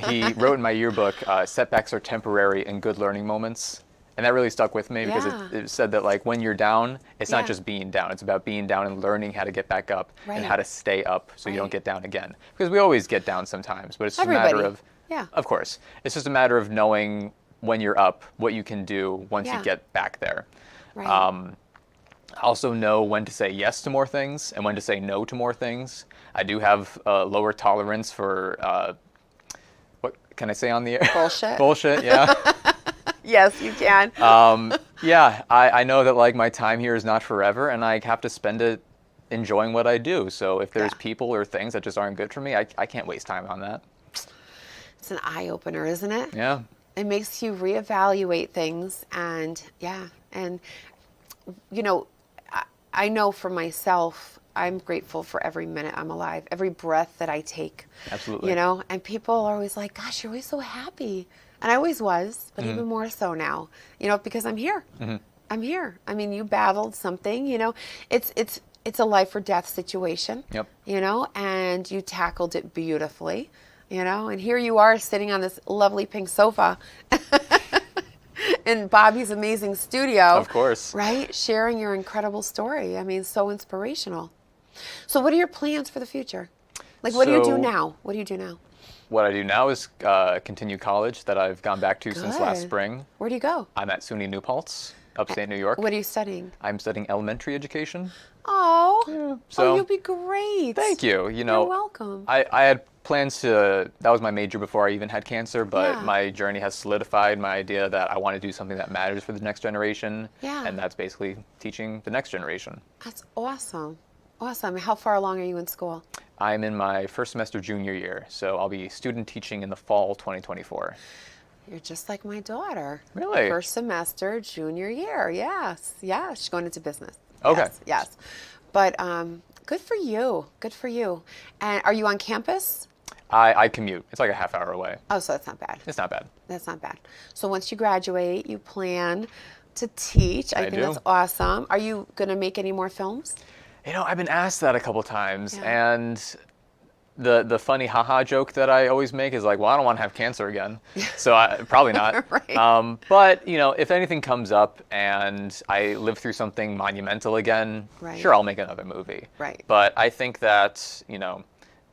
he wrote in my yearbook, setbacks are temporary and good learning moments. And that really stuck with me because it said that, like, when you're down, it's not just being down. It's about being down and learning how to get back up and how to stay up so you don't get down again. Because we always get down sometimes, but it's just a matter of, of course, it's just a matter of knowing when you're up, what you can do once you get back there. Right. Also know when to say yes to more things and when to say no to more things. I do have a lower tolerance for, what can I say on the air? Bullshit. Bullshit, yeah. Yes, you can. I know that, like, my time here is not forever, and I have to spend it enjoying what I do. So if there's people or things that just aren't good for me, I can't waste time on that. It's an eye-opener, isn't it? Yeah. It makes you reevaluate things, and I know for myself, I'm grateful for every minute I'm alive, every breath that I take. Absolutely. And people are always like, gosh, you're always so happy. And I always was, but even more so now, because I'm here. I'm here. I mean, you battled something, you know, it's a life or death situation, Yep. you know, and you tackled it beautifully, you know, and here you are sitting on this lovely pink sofa in Bobby's amazing studio. Of course. Right? Sharing your incredible story. I mean, so inspirational. So what are your plans for the future? Like, what do you do So- now? What do you do now? What I do now is continue college that I've gone back to since last Good. spring. Where do you go? I'm at SUNY New Paltz, upstate New York. What are you studying? I'm studying elementary education. Oh, so- you'll be great. Thank you. You know, You're welcome. I had plans to, that was my major before I even had cancer, but Yeah. my journey has solidified my idea that I want to do something that matters for the next generation. Yeah. And that's basically teaching the next generation. That's awesome. Awesome. How far along are you in school? I'm in my first semester junior year, so I'll be student teaching in the fall 2024. You're just like my daughter. Really? First semester, junior year. Yes. Yeah. She's going into business. Okay. Yes. Yes. But good for you. Good for you. And are you on campus? I commute. It's like a half hour away. Oh, so that's not bad. It's not bad. That's not bad. So once you graduate, you plan to teach. I think do. that's awesome. Are you going to make any more films? You know, I've been asked that a couple times, Yeah. and the funny haha joke that I always make is like, well, I don't want to have cancer again, so probably not. Right. But you know, if anything comes up and I live through something monumental again, Right. sure, I'll make another movie. Right. But I think that, you know,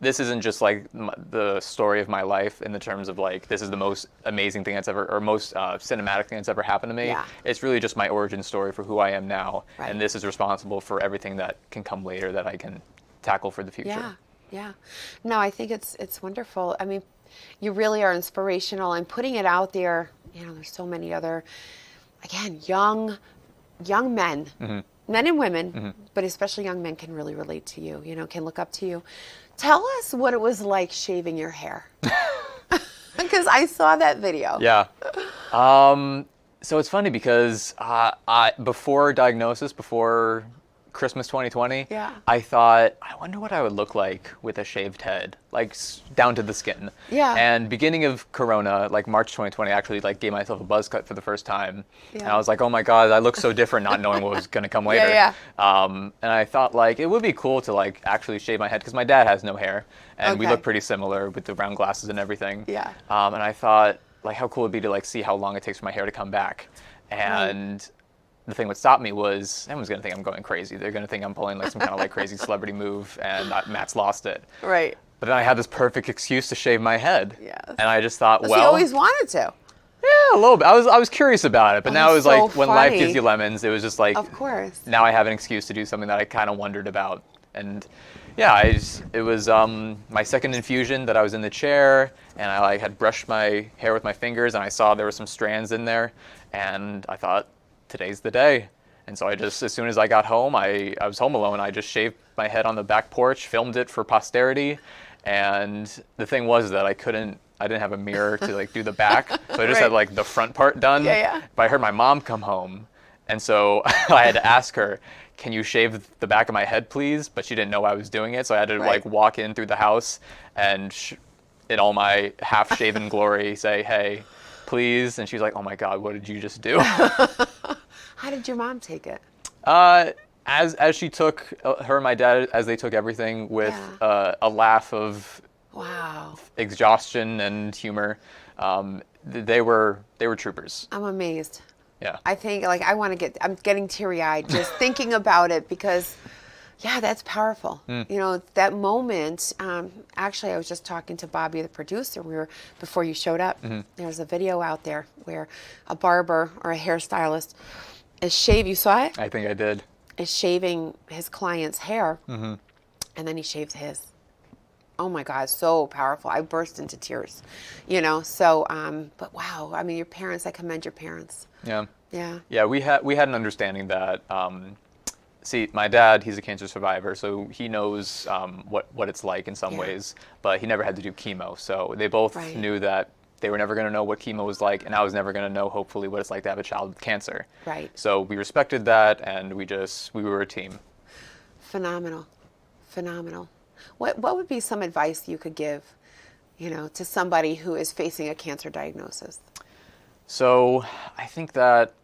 this isn't just like the story of my life in the terms of like, this is the most amazing thing that's ever, or most cinematic thing that's ever happened to me. Yeah. It's really just my origin story for who I am now. Right. And this is responsible for everything that can come later that I can tackle for the future. Yeah, yeah. No, I think it's wonderful. I mean, you really are inspirational and putting it out there. You know, there's so many other, again, young men, men and women, but especially young men can really relate to you. You know, can look up to you. Tell us what it was like shaving your hair, because I saw that video. Yeah. So it's funny because before diagnosis, before Christmas 2020, Yeah. I thought, I wonder what I would look like with a shaved head, like down to the skin. Yeah. And beginning of Corona, like March 2020, I actually like gave myself a buzz cut for the first time. And Yeah. I was like, oh my God, I look so different not knowing what was going to come later. Yeah. And I thought like, it would be cool to like actually shave my head because my dad has no hair and we Okay. look pretty similar with the round glasses and everything. Yeah. And I thought, like, how cool it'd be to like see how long it takes for my hair to come back. And the thing that stopped me was everyone's gonna think I'm going crazy. They're gonna think I'm pulling like some kind of like crazy celebrity move, and Matt's lost it. Right. But then I had this perfect excuse to shave my head. Yes. And I just thought, Well, well, you always wanted to. yeah, a little bit. I was curious about it, but now it was that's like so when life funny. gives you lemons, it was just like, Of course. now I have an excuse to do something that I kind of wondered about. And yeah, it was my second infusion that I was in the chair, and I like had brushed my hair with my fingers, and I saw there were some strands in there, and I thought, today's the day. And so I just, as soon as I got home, I was home alone. I just shaved my head on the back porch, filmed it for posterity, and the thing was that I didn't have a mirror to like do the back, so I just Right. had like the front part done. Yeah. But I heard my mom come home, and so I had to ask her, can you shave the back of my head, please? But she didn't know I was doing it, so I had to Right. like walk in through the house and in all my half-shaven glory say, hey, please. And she's like, oh my God, what did you just do? How did your mom take it? As she took, her and my dad, as they took everything with Yeah. a laugh of Wow. exhaustion and humor, they were troopers. I'm amazed. Yeah. I think like I'm getting teary-eyed just thinking about it because yeah, that's powerful. You know, that moment, actually I was just talking to Bobby, the producer, before you showed up, there's a video out there where a barber or a hairstylist you saw it? I think I did. Is shaving his client's hair and then he shaves his. Oh my God, so powerful. I burst into tears, you know, so, but wow, I mean, your parents, I commend your parents. Yeah. Yeah. Yeah, we had an understanding that, see, my dad, he's a cancer survivor, so he knows what it's like in some Yeah. ways, but he never had to do chemo. So they both Right. knew that they were never going to know what chemo was like, and I was never going to know, hopefully, what it's like to have a child with cancer. Right. So we respected that, and we were a team. Phenomenal. Phenomenal. What would be some advice you could give, you know, to somebody who is facing a cancer diagnosis? So I think that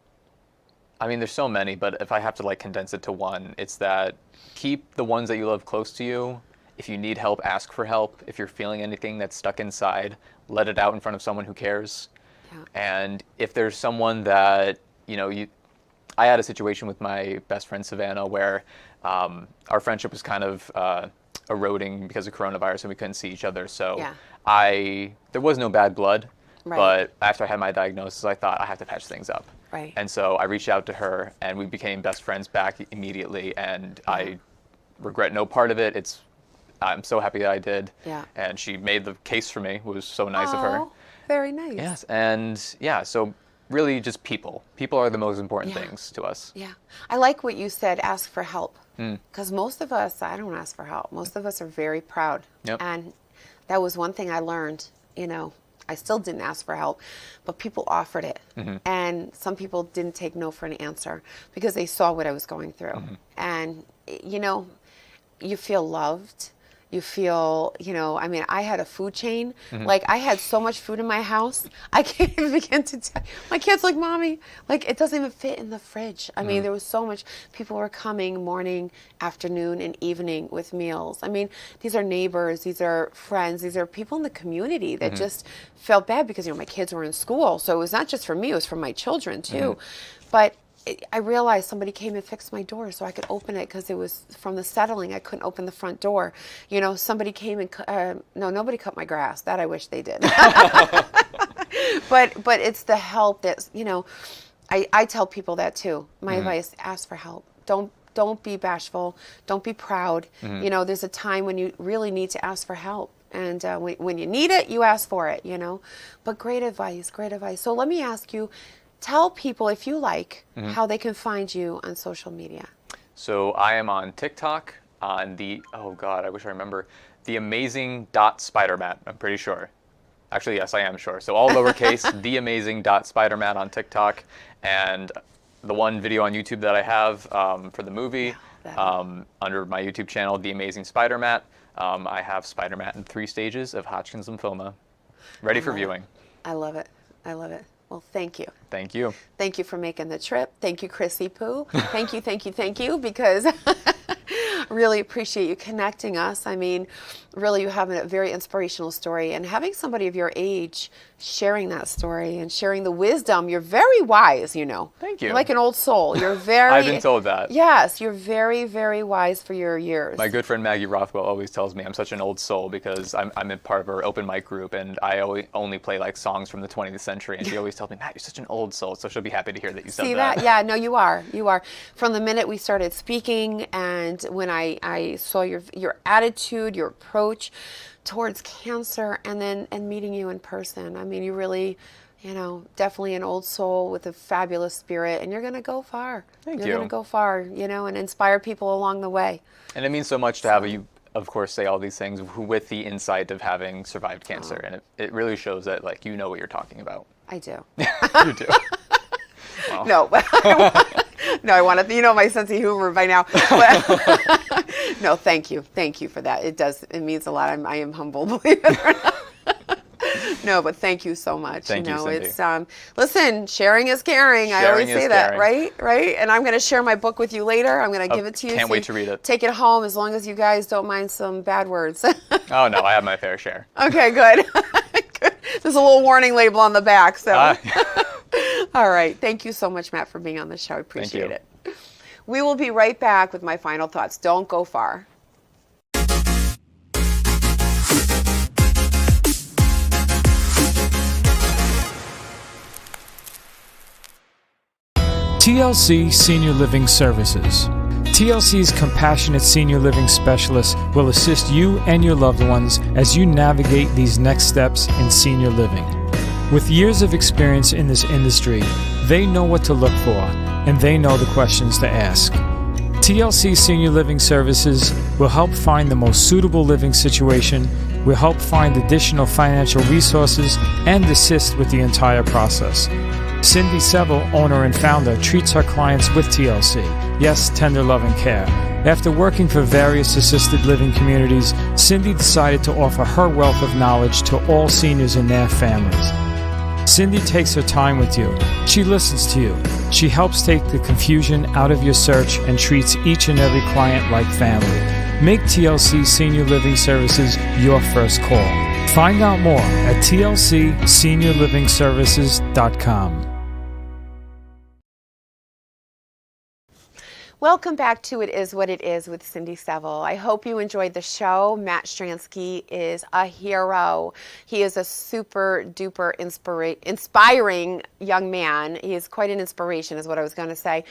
I mean, there's so many, but if I have to like condense it to one, it's that keep the ones that you love close to you. If you need help, ask for help. If you're feeling anything that's stuck inside, let it out in front of someone who cares. Yeah. And if there's someone that, I had a situation with my best friend Savannah where our friendship was kind of eroding because of coronavirus and we couldn't see each other. So Yeah. there was no bad blood, Right. but after I had my diagnosis, I thought I have to patch things up. Right. And so I reached out to her and we became best friends back immediately, and I regret no part of it. I'm so happy that I did. Yeah. And she made the case for me. It was so nice of her. Oh, very nice. Yes. And yeah, so really just people. People are the most important Yeah. things to us. Yeah. I like what you said, ask for help. Because most of us, I don't ask for help. Most of us are very proud. Yep. And that was one thing I learned, I still didn't ask for help, but people offered it. And some people didn't take no for an answer because they saw what I was going through. And, you feel loved. You feel, I had a food chain. Like, I had so much food in my house, I can't even begin to tell. My kids like, Mommy, like, it doesn't even fit in the fridge. I mean, there was so much. People were coming morning, afternoon, and evening with meals. I mean, these are neighbors, these are friends, these are people in the community that just felt bad because, my kids were in school. So it was not just for me, it was for my children too. But I realized somebody came and fixed my door so I could open it because it was from the settling. I couldn't open the front door. Somebody came and no, nobody cut my grass. That I wish they did. But it's the help that's, I tell people that too. My advice, ask for help. Don't be bashful. Don't be proud. There's a time when you really need to ask for help. And when you need it, you ask for it, But great advice, great advice. So let me ask you, tell people, if you like, how they can find you on social media. So I am on TikTok on oh God, I wish I remember, the amazing Spidermat, I'm pretty sure. Actually, yes, I am sure. So all lowercase, the amazing Spidermat on TikTok. And the one video on YouTube that I have for the movie, under my YouTube channel, The Amazing Spidermat, I have Spidermat in 3 stages of Hodgkin's lymphoma, ready for viewing. I love it. I love it. Well, thank you. Thank you. Thank you for making the trip. Thank you, Chrissy Poo. Thank you, because I really appreciate you connecting us. I mean, really, you have a very inspirational story, and having somebody of your age sharing that story and sharing the wisdom. You're very wise, Thank you. You're like an old soul. You're very... I've been told that. Yes, you're very, very wise for your years. My good friend Maggie Rothwell always tells me I'm such an old soul because I'm a part of her open mic group, and I only play like songs from the 20th century, and she always tells me, Matt, you're such an old soul, so she'll be happy to hear that you said that. See that? Yeah, no, you are. You are. From the minute we started speaking, and when I saw your attitude, your approach towards cancer, and meeting you in person. I mean, you really, definitely an old soul with a fabulous spirit, and you're going to go far. Thank you. You're going to go far, and inspire people along the way. And it means so much to have you, of course, say all these things with the insight of having survived cancer, and it really shows that, like, you know what you're talking about. I do. You do. Well. No, no, I want to, my sense of humor by now. But, no, thank you for that. It means a lot. I am humble, believe it or not. No, but thank you so much. Thank you, Cindy. It's listen, sharing is caring. I always say that, right? And I'm going to share my book with you later. I'm going to give it to you. Can't wait to read it. Take it home, as long as you guys don't mind some bad words. Oh no, I have my fair share. Okay, good. Good. There's a little warning label on the back, so. All right. Thank you so much, Matt, for being on the show. I appreciate it. We will be right back with my final thoughts. Don't go far. TLC Senior Living Services. TLC's compassionate senior living specialists will assist you and your loved ones as you navigate these next steps in senior living. With years of experience in this industry, they know what to look for, and they know the questions to ask. TLC Senior Living Services will help find the most suitable living situation, will help find additional financial resources, and assist with the entire process. Cindy Seville, owner and founder, treats her clients with TLC. Yes, tender love and care. After working for various assisted living communities, Cindy decided to offer her wealth of knowledge to all seniors and their families. Cindy takes her time with you. She listens to you. She helps take the confusion out of your search and treats each and every client like family. Make TLC Senior Living Services your first call. Find out more at tlcseniorlivingservices.com. Welcome back to It Is What It Is with Cindy Seville. I hope you enjoyed the show. Matt Stransky is a hero. He is a super duper inspiring young man. He is quite an inspiration is what I was going to say.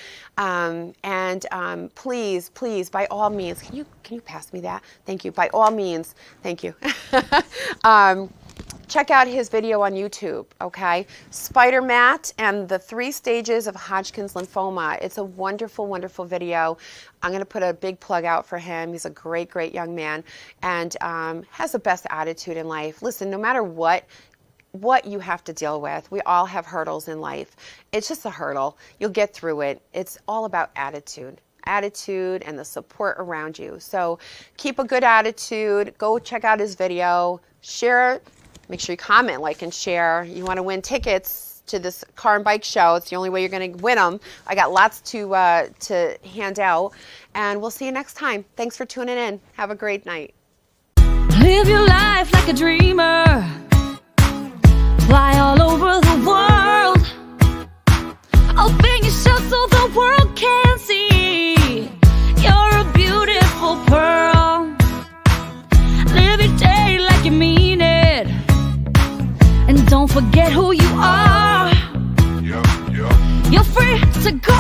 Please, by all means, can you pass me that? Thank you. By all means, thank you. Check out his video on YouTube, okay? Spider Matt and the 3 stages of Hodgkin's lymphoma. It's a wonderful, wonderful video. I'm going to put a big plug out for him. He's a great, great young man and has the best attitude in life. Listen, no matter what you have to deal with, we all have hurdles in life. It's just a hurdle. You'll get through it. It's all about attitude and the support around you. So keep a good attitude. Go check out his video. Share it. Make sure you comment, like, and share. You want to win tickets to this car and bike show. It's the only way you're going to win them. I got lots to hand out. And we'll see you next time. Thanks for tuning in. Have a great night. Live your life like a dreamer. Fly all over the world. Open yourself so the world can see. You're a beautiful pearl. Live your day like you mean it. And don't forget who you are. You're free to go